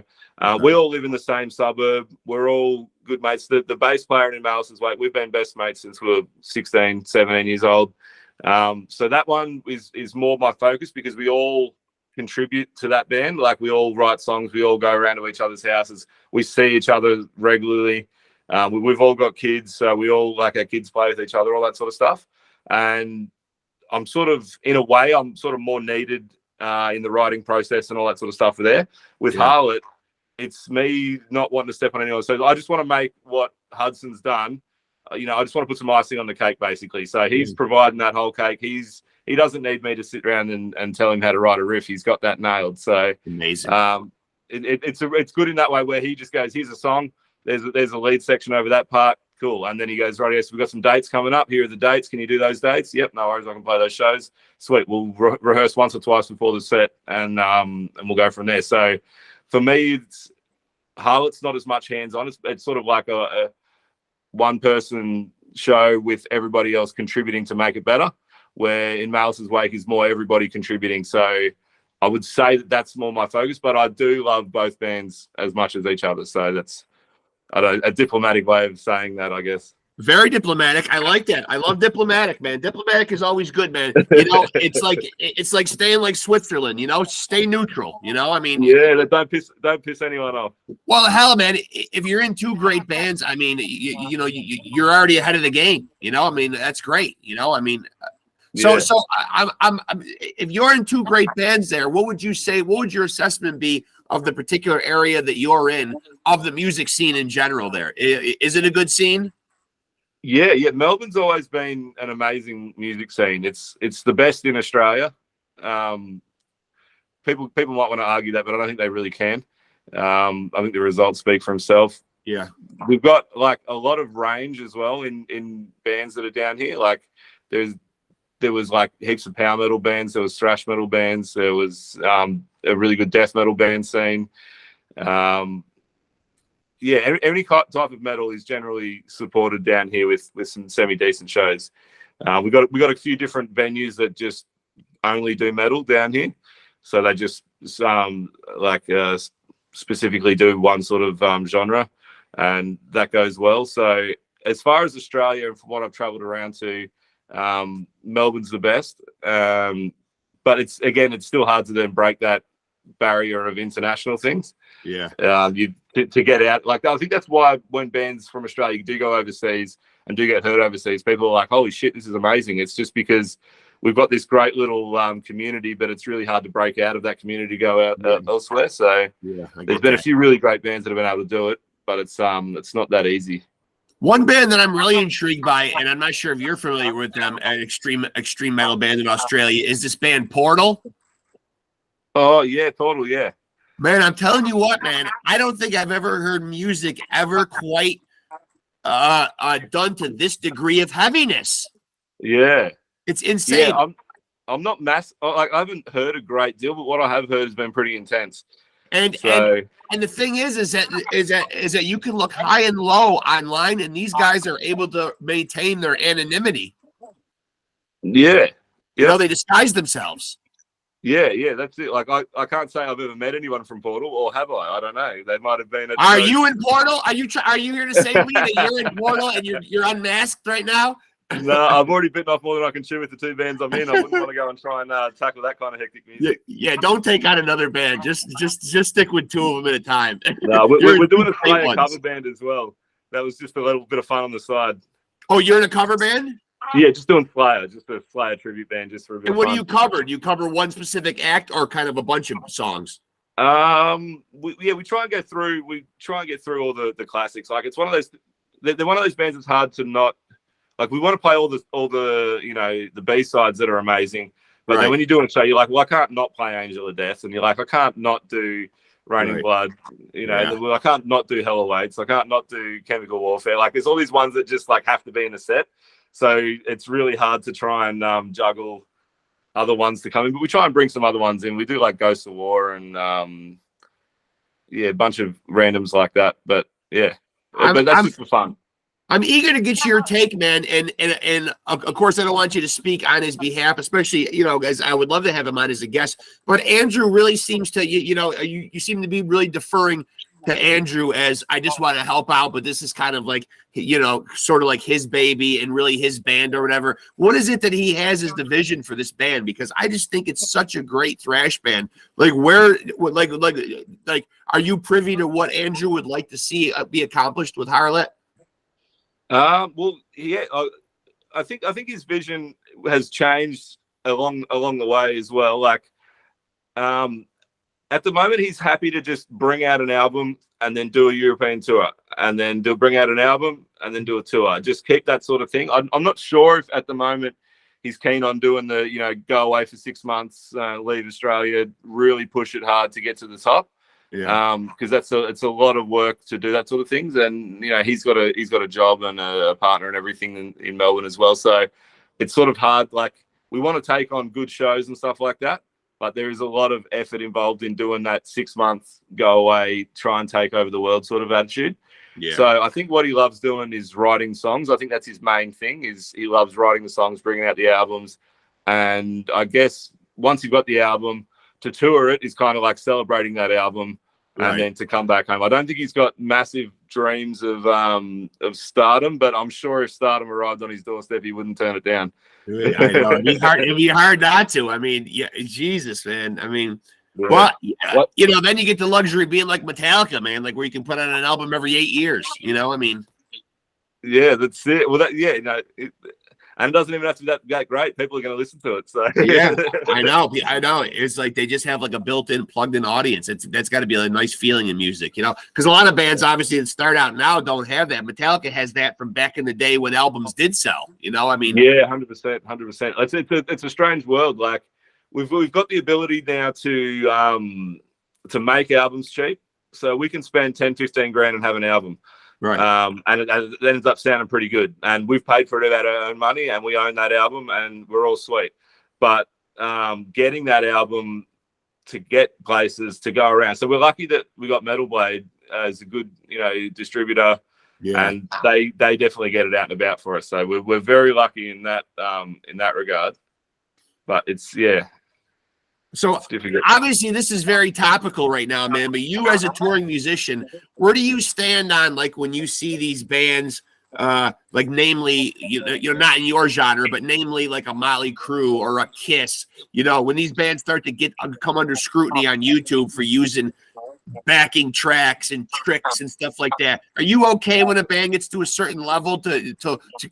Speaker 2: We all live in the same suburb. We're all good mates. The bass player in Malice's wake, we've been best mates since we were 16, 17 years old. So that one is more my focus because we all contribute to that band. Like, we all write songs. We all go around to each other's houses. We see each other regularly. We've all got kids, so we all, like, our kids play with each other, all that sort of stuff. And I'm sort of, in a way, I'm sort of more needed in the writing process and all that sort of stuff there. With HARLOTT, it's me not wanting to step on anyone. So I just want to make what Hudson's done. You know, I just want to put some icing on the cake, basically. So he's providing that whole cake. He doesn't need me to sit around and tell him how to write a riff. He's got that nailed. So
Speaker 1: amazing.
Speaker 2: It's good in that way, where he just goes, "Here's a song. There's a lead section over that part. Cool." And then he goes, "Right, yes, we've got some dates coming up. Here are the dates. Can you do those dates?" "Yep, no worries. I can play those shows." "Sweet. We'll rehearse once or twice before the set, and we'll go from there." So for me, HARLOTT's not as much hands-on. It's sort of like a one-person show with everybody else contributing to make it better, where in Malice's wake is more everybody contributing. So I would say that's more my focus, but I do love both bands as much as each other. So that's a diplomatic way of saying that, I guess.
Speaker 1: Very diplomatic. I like that. I love diplomatic, man. Diplomatic is always good, man. You know, it's like staying like Switzerland. You know, stay neutral. You know, I mean,
Speaker 2: yeah, don't piss anyone off.
Speaker 1: Well, hell, man, if you're in two great bands, I mean, you're already ahead of the game. You know, I mean, that's great. You know, I mean, so I'm if you're in two great bands there, what would you say? What would your assessment be of the particular area that you're in, of the music scene in general? There, is it a good scene?
Speaker 2: Yeah. Melbourne's always been an amazing music scene. It's the best in Australia. People might want to argue that, but I don't think they really can. I think the results speak for himself.
Speaker 1: Yeah,
Speaker 2: we've got like a lot of range as well in bands that are down here. Like there was like heaps of power metal bands. There was thrash metal bands. There was a really good death metal band scene. Any type of metal is generally supported down here with some semi-decent shows. We got a few different venues that just only do metal down here, so they just specifically do one sort of genre, and that goes well. So as far as Australia, and from what I've travelled around to, Melbourne's the best, but it's still hard to then break that barrier of international things. To get out, like, I think that's why when bands from Australia do go overseas and do get heard overseas, people are like, "Holy shit, this is amazing." It's just because we've got this great little community, but it's really hard to break out of that community to go out elsewhere. So there's been a few really great bands that have been able to do it, but it's not that easy.
Speaker 1: One band that I'm really intrigued by, and I'm not sure if you're familiar with them, an extreme metal band in Australia, is this band Portal.
Speaker 2: Oh yeah, totally, yeah.
Speaker 1: Man, I'm telling you what, man. I don't think I've ever heard music ever quite done to this degree of heaviness.
Speaker 2: Yeah,
Speaker 1: it's insane.
Speaker 2: Yeah, I'm not like I haven't heard a great deal, but what I have heard has been pretty intense. And
Speaker 1: the thing is that you can look high and low online, and these guys are able to maintain their anonymity.
Speaker 2: Yeah,
Speaker 1: you know, they disguise themselves.
Speaker 2: Yeah, that's it. Like I can't say I've ever met anyone from Portal, or have I? I don't know. They might have been.
Speaker 1: Are you in Portal? Are you here to say me that you're in Portal and you're unmasked right now?
Speaker 2: No, I've already bitten off more than I can chew with the two bands I'm in. I wouldn't want to go and try and tackle that kind of hectic music.
Speaker 1: Yeah, don't take on another band. Just stick with two of them at a time.
Speaker 2: No, we're doing a Slayer cover band as well. That was just a little bit of fun on the side.
Speaker 1: Oh, you're in a cover band?
Speaker 2: Yeah, just doing Slayer, just a Slayer tribute band, just for a bit.
Speaker 1: And what do you cover? Do you cover one specific act or kind of a bunch of songs?
Speaker 2: We try and get through all the classics. Like it's one of those. They're one of those bands that's hard to not. Like we want to play all the the B-sides that are amazing, but then when you're doing a show, you're like, well, I can't not play Angel of Death, and you're like, I can't not do Raining Blood, I can't not do Hell Awaits, I can't not do Chemical Warfare. Like there's all these ones that just like have to be in a set, so it's really hard to try and juggle other ones to come in. But we try and bring some other ones in. We do like Ghosts of War and a bunch of randoms like that. But but that's just for fun.
Speaker 1: I'm eager to get your take, man, and of course I don't want you to speak on his behalf, especially guys. I would love to have him on as a guest, but Andrew really seems to you seem to be really deferring to Andrew as I just want to help out, but this is kind of like sort of like his baby and really his band or whatever. What is it that he has as the vision for this band? Because I just think it's such a great thrash band. Like are you privy to what Andrew would like to see be accomplished with HARLOTT?
Speaker 2: I think his vision has changed along the way as well. Like, at the moment, he's happy to just bring out an album and then do a European tour, and then bring out an album and then do a tour. Just keep that sort of thing. I'm not sure if at the moment he's keen on doing the go away for 6 months, leave Australia, really push it hard to get to the top.
Speaker 1: Yeah.
Speaker 2: Because it's a lot of work to do that sort of things, and he's got a job and a partner and everything in Melbourne as well. So it's sort of hard. Like we want to take on good shows and stuff like that, but there is a lot of effort involved in doing that 6 months go away, try and take over the world sort of attitude. Yeah. So I think what he loves doing is writing songs. I think that's his main thing. Is he loves writing the songs, bringing out the albums, and I guess once you've got the album, to tour it is kind of like celebrating that album and then to come back home. I don't think he's got massive dreams of stardom, but I'm sure if stardom arrived on his doorstep, he wouldn't turn it down.
Speaker 1: I know. It'd be hard not to. I mean, Jesus, man. I mean, then you get the luxury of being like Metallica, man, like where you can put out an album every 8 years. I mean.
Speaker 2: Yeah, that's it. Well, and it doesn't even have to be that great. People are going to listen to it. So
Speaker 1: yeah, I know. It's like they just have like a built-in, plugged-in audience. That's got to be a nice feeling in music, because a lot of bands obviously that start out now don't have that. Metallica has that from back in the day when albums did sell. I mean,
Speaker 2: yeah, 100%. It's a strange world. Like we've got the ability now to make albums cheap, so we can spend 10-15 grand and have an album.
Speaker 1: Right.
Speaker 2: And it ends up sounding pretty good. And we've paid for it out of our own money, and we own that album, and we're all sweet. But getting that album to get places to go around. So we're lucky that we got Metal Blade as a good, distributor. Yeah. And they definitely get it out and about for us. So we're very lucky in that regard. But it's
Speaker 1: So obviously this is very topical right now, man, but you as a touring musician, where do you stand on like when you see these bands like namely not in your genre, but namely like a Motley Crue or a Kiss, when these bands start to come under scrutiny on YouTube for using backing tracks and tricks and stuff like that? Are you okay when a band gets to a certain level to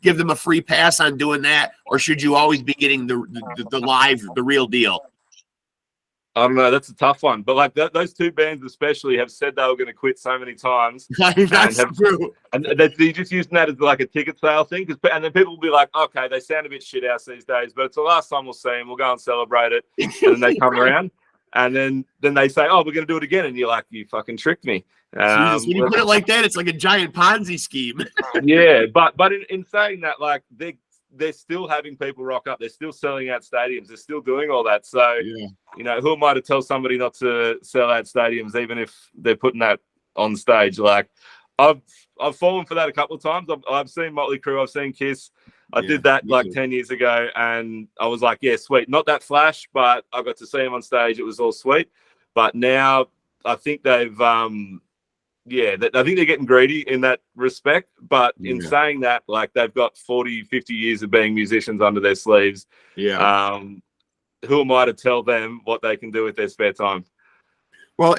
Speaker 1: give them a free pass on doing that, or should you always be getting the live, the real deal?
Speaker 2: I don't know. That's a tough one. But like those two bands especially have said they were going to quit so many times.
Speaker 1: That's true.
Speaker 2: And they're just using that as like a ticket sale thing. And then people will be like, okay, they sound a bit shit house these days, but it's the last time we'll see them. We'll go and celebrate it. And then they come around. And then they say, "Oh, we're going to do it again," and you're like, "You fucking tricked me."
Speaker 1: Jesus, when you put it like that, it's like a giant Ponzi scheme.
Speaker 2: Yeah, but in saying that, like they're still having people rock up. They're still selling out stadiums. They're still doing all that. So, you know, who am I to tell somebody not to sell out stadiums, even if they're putting that on stage? Like, I've fallen for that a couple of times. I've seen Motley Crue. I've seen Kiss. I did that like 10 years ago, and I was like, yeah, sweet. Not that flash, but I got to see them on stage. It was all sweet. But now I think they've I think they're getting greedy in that respect. But in saying that, like they've got 40, 50 years of being musicians under their sleeves. Yeah. Who am I to tell them what they can do with their spare time?
Speaker 1: Well,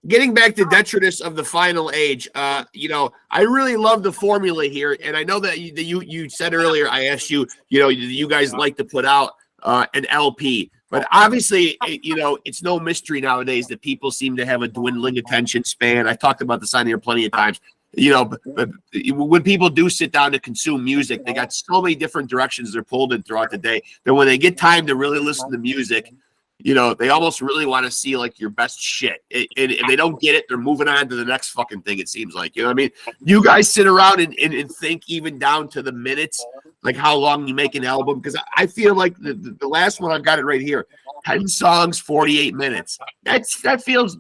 Speaker 1: getting back to Detritus of the Final Age, you know, I really love the formula here. And I know that you said earlier, I asked you, you know, you guys like to put out an LP. But obviously, you know, it's no mystery nowadays that people seem to have a dwindling attention span. I've talked about this on here plenty of times. You know, but when people do sit down to consume music, they got so many different directions they're pulled in throughout the day that when they get time to really listen to music, you know, they almost really want to see like your best shit. And if they don't get it, they're moving on to the next fucking thing, it seems like. You know what I mean? You guys sit around and think even down to the minutes, like how long you make an album. Because I feel like the last one, I've got it right here, 10 songs, 48 minutes. That feels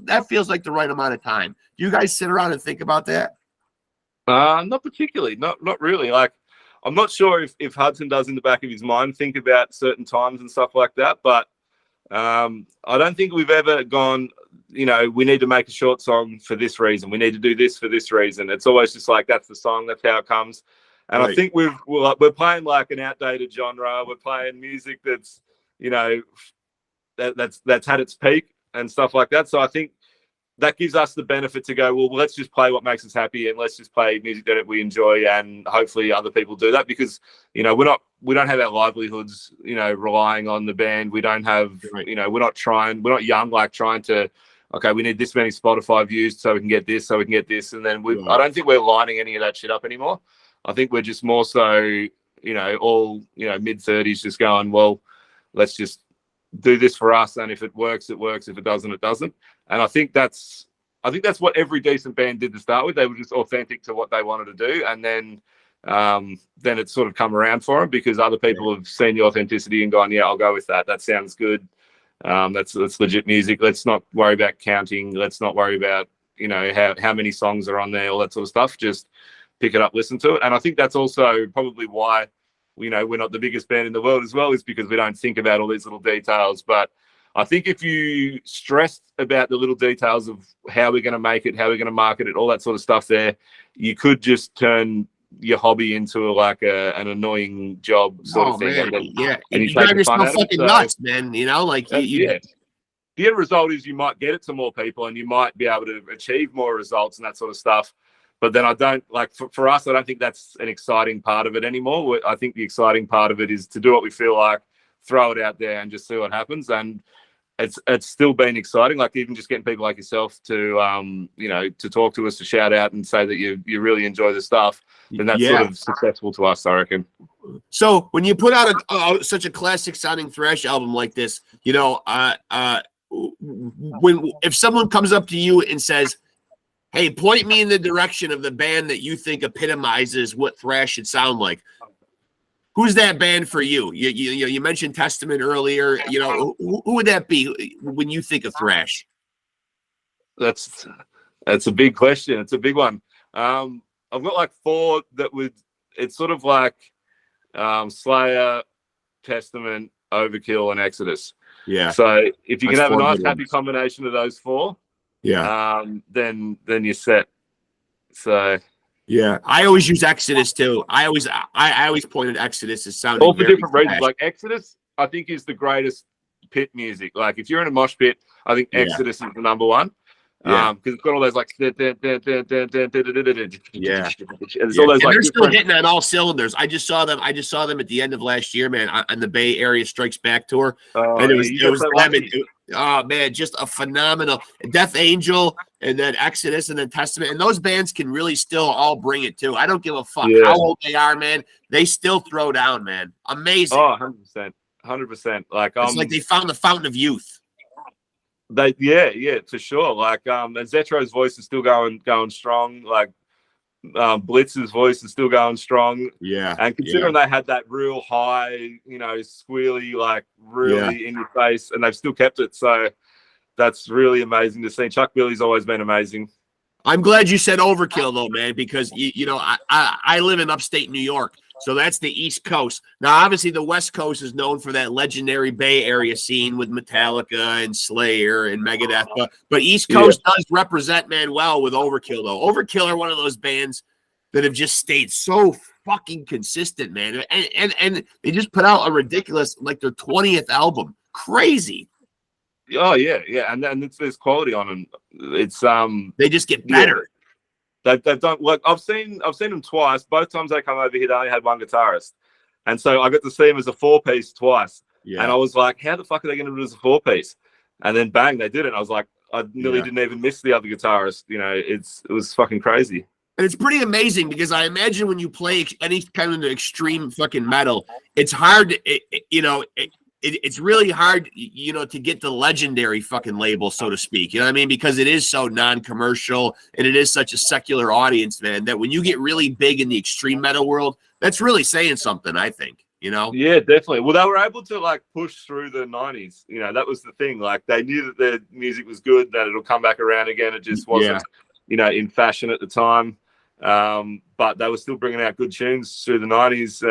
Speaker 1: like the right amount of time. You guys sit around and think about that?
Speaker 2: Not particularly. Not really. Like, I'm not sure if Hudson does in the back of his mind think about certain times and stuff like that, but I don't think we've ever gone, you know, we need to make a short song for this reason. We need to do this for this reason. It's always just like, that's the song. That's how it comes. And right. I think we're playing like an outdated genre. We're playing music that's, you know, that's had its peak and stuff like that. So I think that gives us the benefit to go, well, let's just play what makes us happy and let's just play music that we enjoy, and hopefully other people do that, because, you know, we don't have our livelihoods, you know, relying on the band. We don't have, you know, we're not young, like trying to, okay, we need this many Spotify views so we can get this, and then I don't think we're lining any of that shit up anymore. I think we're just more so, you know, all, you know, mid-30s just going, well, let's just do this for us, and if it works, it works. If it doesn't, it doesn't. And I think that's what every decent band did to start with. They were just authentic to what they wanted to do, and then it's sort of come around for them because other people have seen the authenticity and gone, yeah, I'll go with that. That sounds good. That's legit music. Let's not worry about counting. Let's not worry about, you know, how many songs are on there, all that sort of stuff. Just pick it up, listen to it. And I think that's also probably why, you know, we're not the biggest band in the world as well, is because we don't think about all these little details. But I think if you stressed about the little details of how we're going to make it, how we're going to market it, all that sort of stuff there, you could just turn your hobby into like an annoying job sort of thing.
Speaker 1: Man.
Speaker 2: And
Speaker 1: you drive yourself fucking nuts, man. You know, like
Speaker 2: the end result is you might get it to more people and you might be able to achieve more results and that sort of stuff. But then I don't, like, for us, I don't think that's an exciting part of it anymore. I think the exciting part of it is to do what we feel like, throw it out there and just see what happens. And it's still been exciting. Like, even just getting people like yourself to, you know, to talk to us, to shout out and say that you really enjoy the stuff, then that's sort of successful to us, I reckon.
Speaker 1: So when you put out such a classic sounding thrash album like this, you know, if someone comes up to you and says, hey, point me in the direction of the band that you think epitomizes what thrash should sound like, who's that band for you? You mentioned Testament earlier. You know, who would that be when you think of thrash?
Speaker 2: That's a big question. It's a big one. I've got like four that would. It's sort of like Slayer, Testament, Overkill, and Exodus. Yeah. So if you can have a nice happy combination of those four, then you're set. So.
Speaker 1: Yeah, I always use Exodus too. I always pointed Exodus as sounding
Speaker 2: all for different reasons. Like Exodus, I think is the greatest pit music. Like if you're in a mosh pit, I think Exodus is the number one. Because it's got all those like and they're
Speaker 1: still hitting on all cylinders. I just saw them at the end of last year, man, on the Bay Area Strikes Back tour, and it was them. Oh man, just a phenomenal Death Angel, and then Exodus, and then Testament, and those bands can really still all bring it too. I don't give a fuck how old they are, man. They still throw down, man. Amazing.
Speaker 2: Oh, 100%. 100%. Like
Speaker 1: it's like they found the fountain of youth.
Speaker 2: Yeah, for sure. Like and Zetro's voice is still going strong. Like Blitz's voice is still going strong.
Speaker 1: Yeah.
Speaker 2: And considering they had that real high, squealy, like really in your face, and they've still kept it. So that's really amazing to see. Chuck Billy's always been amazing.
Speaker 1: I'm glad you said Overkill though, man, because I live in upstate New York, so that's the East Coast. Now, obviously, the West Coast is known for that legendary Bay Area scene with Metallica and Slayer and Megadeth, but East Coast does represent, man, well with Overkill though. Overkill are one of those bands that have just stayed so fucking consistent, man, and they just put out a ridiculous, like, their 20th album, crazy.
Speaker 2: Oh yeah, and there's quality on them. It's
Speaker 1: they just get better.
Speaker 2: They've done. Look, I've seen them twice. Both times they come over here, they only had one guitarist, and so I got to see them as a 4-piece twice. Yeah. And I was like, how the fuck are they going to do it as a 4-piece? And then bang, they did it. And I was like, I nearly didn't even miss the other guitarist. It was fucking crazy.
Speaker 1: And it's pretty amazing because I imagine when you play any kind of extreme fucking metal, it's hard. It's really hard, to get the legendary fucking label, so to speak. You know what I mean? Because it is so non-commercial and it is such a secular audience, man, that when you get really big in the extreme metal world, that's really saying something, I think,
Speaker 2: Yeah, definitely. Well, they were able to, like, push through the 90s. That was the thing. Like, they knew that their music was good, that it'll come back around again. It just wasn't, in fashion at the time. But they were still bringing out good tunes through the 90s,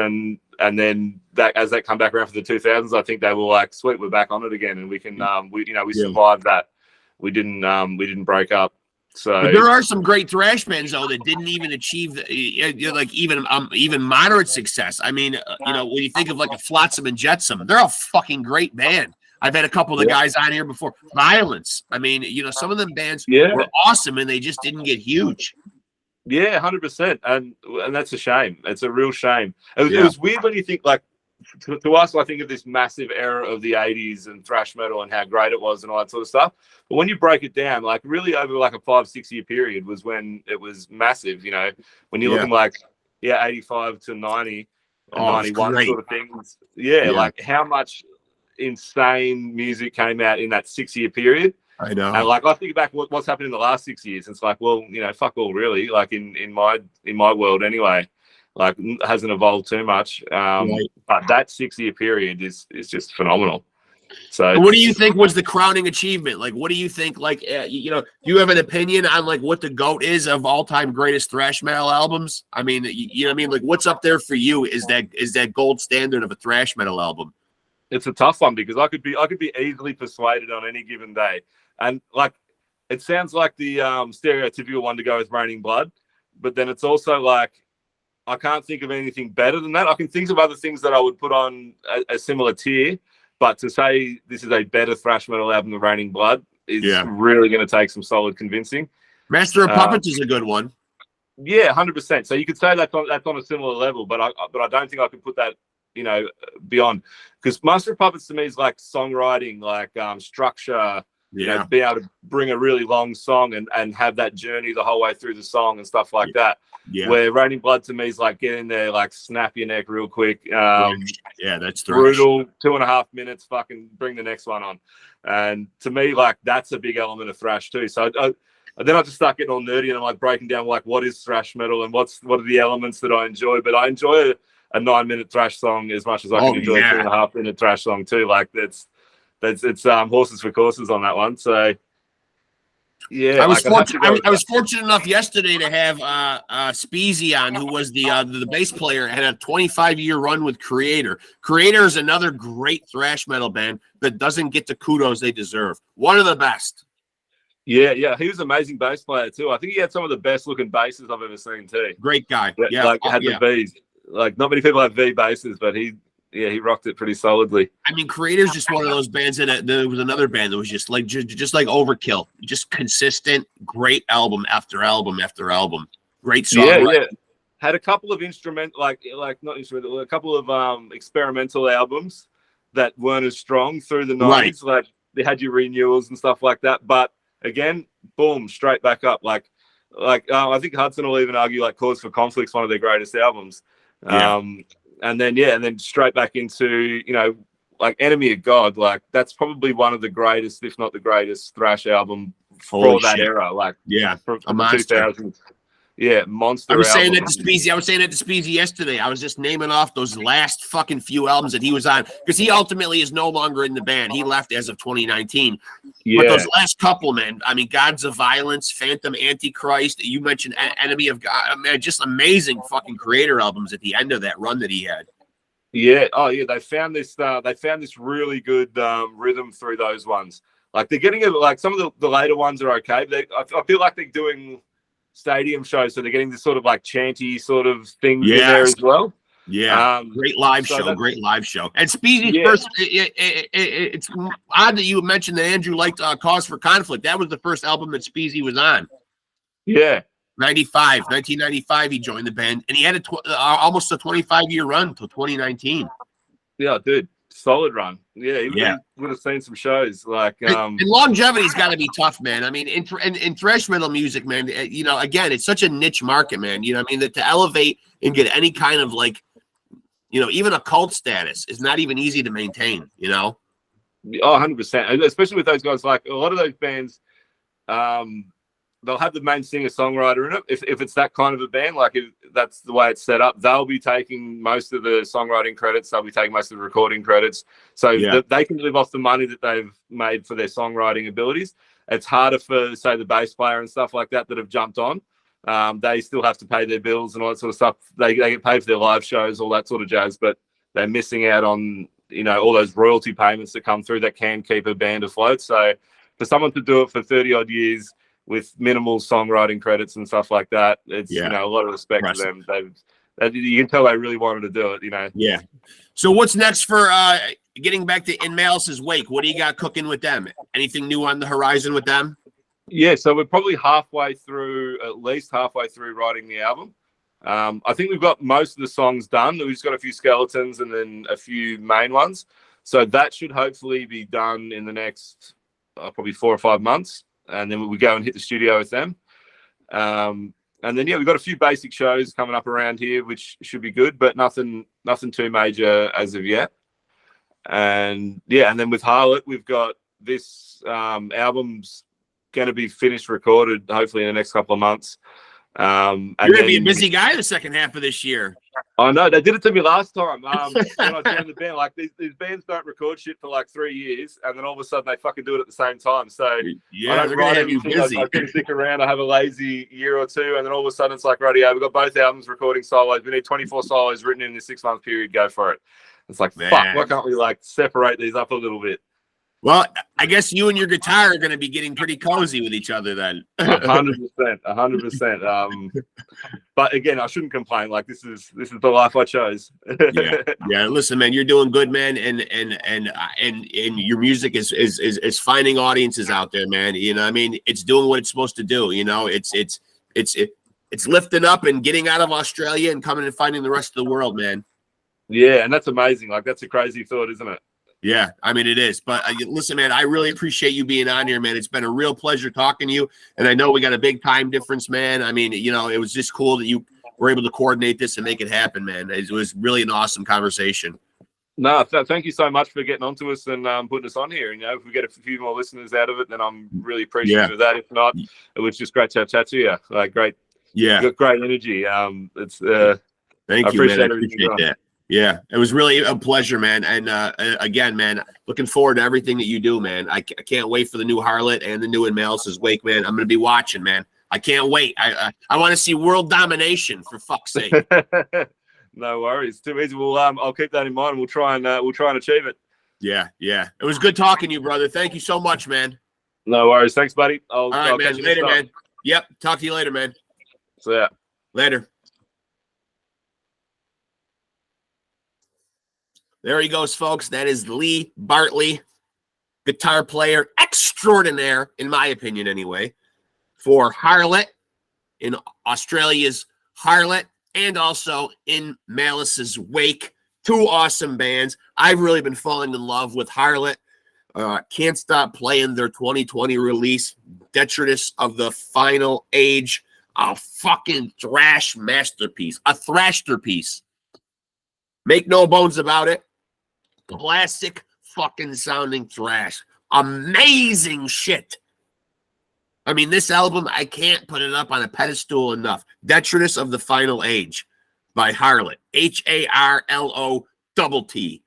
Speaker 2: and then that as they come back around for the 2000s, I think they were like, sweet, we're back on it again, and we can we survived that. We didn't break up. So
Speaker 1: but there are some great thrash bands though that didn't even achieve even moderate success. I mean, when you think of like a Flotsam and Jetsam, they're a fucking great band. I've had a couple of the guys on here before. Violence. I mean, some of them bands were awesome and they just didn't get huge.
Speaker 2: Yeah, 100%, and that's a shame. It's a real shame. It was weird when you think, like, to us, I think of this massive era of the 80s and thrash metal and how great it was and all that sort of stuff. But when you break it down, like, really over like a 5-6 year period was when it was massive. When you're looking like 85 to 90, 91 sort of things. Yeah, like how much insane music came out in that 6-year period.
Speaker 1: I know.
Speaker 2: And like I think back what's happened in the last 6 years. It's like, well, fuck all really. Like in my world anyway. Like it hasn't evolved too much. But that 6-year period is just phenomenal. So
Speaker 1: what do you think was the crowning achievement? Like, what do you think? Like, do you have an opinion on like what the GOAT is of all-time greatest thrash metal albums? I mean, you know what I mean? Like, what's up there for you? Is that gold standard of a thrash metal album?
Speaker 2: It's a tough one because I could be easily persuaded on any given day. And like, it sounds like the stereotypical one to go with Raining Blood, but then it's also like, I can't think of anything better than that. I can think of other things that I would put on a similar tier, but to say this is a better thrash metal album than Raining Blood is really going to take some solid convincing.
Speaker 1: Master of Puppets is a good one.
Speaker 2: Yeah, 100%. So you could say that's on a similar level, but I don't think I could put that beyond, because Master of Puppets to me is like songwriting, like structure. Be able to bring a really long song and have that journey the whole way through the song and stuff like that. Yeah. Where Raining Blood to me is like get in there, like snap your neck real quick.
Speaker 1: That's
Speaker 2: brutal. 2.5 minutes, fucking bring the next one on. And to me, like that's a big element of thrash too. So then I just start getting all nerdy and I'm like breaking down like what is thrash metal and what are the elements that I enjoy. But I enjoy a 9-minute thrash song as much as I can enjoy a 2.5-minute thrash song too. Like it's horses for courses on that one. So yeah,
Speaker 1: I was fortunate enough yesterday to have Speezy on, who was the bass player, had a 25-year run with Creator. Creator is another great thrash metal band that doesn't get the kudos they deserve. One of the best.
Speaker 2: Yeah, he was an amazing bass player too. I think he had some of the best looking basses I've ever seen too.
Speaker 1: Great guy.
Speaker 2: Had the V's. Like not many people have V basses, but he rocked it pretty solidly.
Speaker 1: I mean, Creator's just one of those bands that there was another band that was just like Overkill, just consistent, great album after album after album, great song.
Speaker 2: Yeah. Had a couple of a couple of experimental albums that weren't as strong through the 90s. Like they had your renewals and stuff like that, but again, boom, straight back up. Like I think Hudson will even argue like Cause for Conflict's one of their greatest albums. And then straight back into, like Enemy of God, like that's probably one of the greatest, if not the greatest, thrash album for that era. Like,
Speaker 1: yeah,
Speaker 2: from
Speaker 1: a
Speaker 2: the
Speaker 1: monster.
Speaker 2: 2000s. Yeah, monster.
Speaker 1: I was saying
Speaker 2: album.
Speaker 1: that to Speezy. I was saying that to Speezy yesterday. I was just naming off those last fucking few albums that he was on, because he ultimately is no longer in the band. He left as of 2019.
Speaker 2: Yeah.
Speaker 1: But those last couple, man, I mean, Gods of Violence, Phantom Antichrist, you mentioned Enemy of God, man, just amazing fucking Creator albums at the end of that run that he had.
Speaker 2: Yeah. Oh, yeah. They found this really good rhythm through those ones. Like they're getting it. Like some of the later ones are okay. But I feel like they're doing stadium shows, so they're getting this sort of like chanty sort of things in there as well.
Speaker 1: Yeah, great live show. Great live show. And Speedy's first. It's odd that you mentioned that Andrew liked Cause for Conflict. That was the first album that Speezy was on.
Speaker 2: Yeah.
Speaker 1: 1995, he joined the band, and he had almost a 25-year run till 2019.
Speaker 2: Yeah, dude, solid run. Yeah, he would have seen some shows. Like,
Speaker 1: and longevity's got to be tough, man. I mean, in thrash metal music, man, you know, again, it's such a niche market, man. You know what I mean? That to elevate and get any kind of like, you know, even a cult status is not even easy to maintain. You know?
Speaker 2: Oh, 100%. Especially with those guys. Like a lot of those bands, they'll have the main singer-songwriter in it. If it's that kind of a band, like if that's the way it's set up, they'll be taking most of the songwriting credits. They'll be taking most of the recording credits. So they can live off the money that they've made for their songwriting abilities. It's harder for, say, the bass player and stuff like that have jumped on. They still have to pay their bills and all that sort of stuff. They get paid for their live shows, all that sort of jazz, but they're missing out on, you know, all those royalty payments that come through that can keep a band afloat. So for someone to do it for 30-odd years with minimal songwriting credits and stuff like that, it's you know, a lot of respect to them. You can tell they really wanted to do it, you know.
Speaker 1: Yeah. So what's next for getting back to In Malice's Wake? What do you got cooking with them? Anything new on the horizon with them?
Speaker 2: Yeah, so we're probably at least halfway through writing the album. I think we've got most of the songs done. We've just got a few skeletons and then a few main ones. So that should hopefully be done in the next probably 4 or 5 months. And then we go and hit the studio with them. And then, we've got a few basic shows coming up around here, which should be good, but nothing too major as of yet. And and then with Harlott, we've got this album's going to be finished, recorded, hopefully in the next couple of months. And
Speaker 1: you're going to be a busy guy the second half of this year.
Speaker 2: I know, they did it to me last time when I joined the band. Like these bands don't record shit for like 3 years, and then all of a sudden they fucking do it at the same time. So I don't write anything. I can stick around. I have a lazy year or two, and then all of a sudden it's like, radio, we've got both albums recording solos. We need 24 solos written in this 6-month period. Go for it. It's like, fuck, why can't we like separate these up a little bit?
Speaker 1: Well, I guess you and your guitar are going to be getting pretty cozy with each other then.
Speaker 2: 100%. But again, I shouldn't complain. Like this is the life I chose.
Speaker 1: Yeah. Listen, man, you're doing good, man, and your music is finding audiences out there, man. You know what I mean? It's doing what it's supposed to do. You know, it's lifting up and getting out of Australia and coming and finding the rest of the world, man.
Speaker 2: Yeah, and that's amazing. Like that's a crazy thought, isn't it?
Speaker 1: Yeah, I mean, it is. But listen, man, I really appreciate you being on here, man. It's been a real pleasure talking to you. And I know we got a big time difference, man. I mean, you know, it was just cool that you were able to coordinate this and make it happen, man. It was really an awesome conversation.
Speaker 2: No, thank you so much for getting onto us and putting us on here. And, you know, if we get a few more listeners out of it, then I'm really appreciative of that. If not, it was just great to chat to you. Like, great.
Speaker 1: Yeah.
Speaker 2: You got great energy.
Speaker 1: Thank you, man. I appreciate that. Yeah, it was really a pleasure, man. And again, man, looking forward to everything that you do, man. I can't wait for the new Harlott and the new In Malice's Wake, man. I'm going to be watching, man. I can't wait. I want to see world domination, for fuck's sake.
Speaker 2: No worries. Too easy. Well, I'll keep that in mind. We'll try and achieve it.
Speaker 1: Yeah. It was good talking to you, brother. Thank you so much, man.
Speaker 2: No worries. Thanks, buddy.
Speaker 1: All right, man. Later, man. Yep. Talk to you later, man.
Speaker 2: So yeah.
Speaker 1: Later. There he goes, folks. That is Leigh Bartley, guitar player extraordinaire, in my opinion anyway, for Harlott, in Australia's Harlott, and also In Malice's Wake. 2 awesome bands. I've really been falling in love with Harlott. Can't stop playing their 2020 release, Detritus of the Final Age. A fucking thrash masterpiece. A thrashterpiece. Make no bones about it. Classic fucking sounding thrash. Amazing shit. I mean, this album, I can't put it up on a pedestal enough. Detritus of the Final Age by HARLOTT. HARLOTT.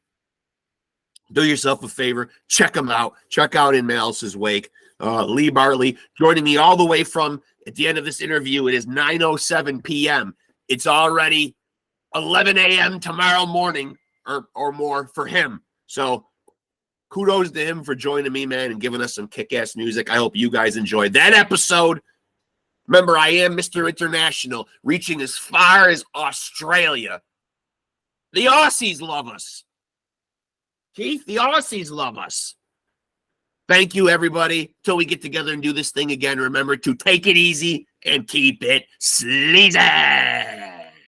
Speaker 1: Do yourself a favor. Check them out. Check out In Malice's Wake. Leigh Bartley joining me all the way from, at the end of this interview, it is 9:07 p.m. It's already 11 a.m. tomorrow morning or more for him. So kudos to him for joining me, man, and giving us some kick-ass music. I hope you guys enjoyed that episode. Remember, I am Mr. International, reaching as far as Australia. The Aussies love us. Keith, the Aussies love us. Thank you, everybody. Till we get together and do this thing again, remember to take it easy and keep it sleazy.